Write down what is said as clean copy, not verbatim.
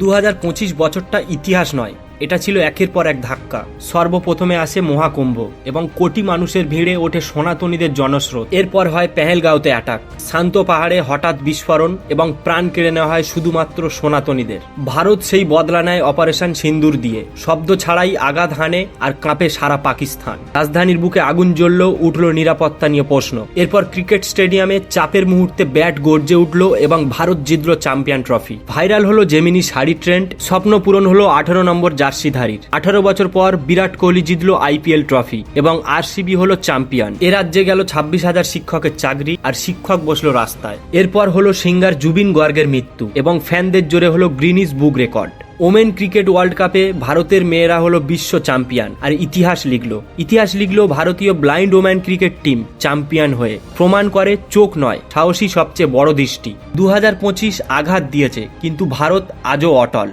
2025 বছরটা ইতিহাস নয়, এটা ছিল একের পর এক ধাক্কা। সর্বপ্রথমে আসে মহাকুম্ভ এবং কোটি মানুষের ভিড়ে ওঠে সনাতনীদের জনস্রোত। এরপর হয় পেহেলগাঁওতে অ্যাটাক, শান্ত পাহাড়ে হঠাৎ বিস্ফোরণ এবং প্রাণ কেড়ে নেওয়া হয় শুধুমাত্র সনাতনীদের। ভারত সেই বদলা নেয় অপারেশন সিন্দুর দিয়ে, শব্দ ছাড়াই আঘাত হানে আর কাঁপে সারা পাকিস্তান। রাজধানীর বুকে আগুন জ্বলল, উঠল নিরাপত্তা নিয়ে প্রশ্ন। এরপর ক্রিকেট স্টেডিয়ামে চাপের মুহূর্তে ব্যাট গর্জে উঠল এবং ভারত জিতল চ্যাম্পিয়ন ট্রফি। ভাইরাল হলো জেমিনি শাড়ি ট্রেন্ড, স্বপ্ন পূরণ হলো 18 নম্বর জার্সিধারীর। 18 বছর পর বিরাট কোহলি জিতল আইপিএল ট্রফি এবং আরসিবি হলো চ্যাম্পিয়ন। এ রাজ্যে গেল 26,000 শিক্ষকের চাকরি আর শিক্ষক বসলো রাস্তায়। এরপর হলো সিঙ্গার জুবিন গর্গের মৃত্যু এবং ফ্যানদের জোরে হলো গ্রিনিস বুক রেকর্ড। ওমেন ক্রিকেট ওয়ার্ল্ড কাপে ভারতের মেয়েরা হলো বিশ্ব চ্যাম্পিয়ন আর ইতিহাস লিখলো ভারতীয় blind women cricket team champion হয়ে। প্রমাণ করে চোখ নয়, সাহসী সবচেয়ে বড় দৃষ্টি। 2025 আঘাত দিয়েছে, কিন্তু ভারত আজও অটল।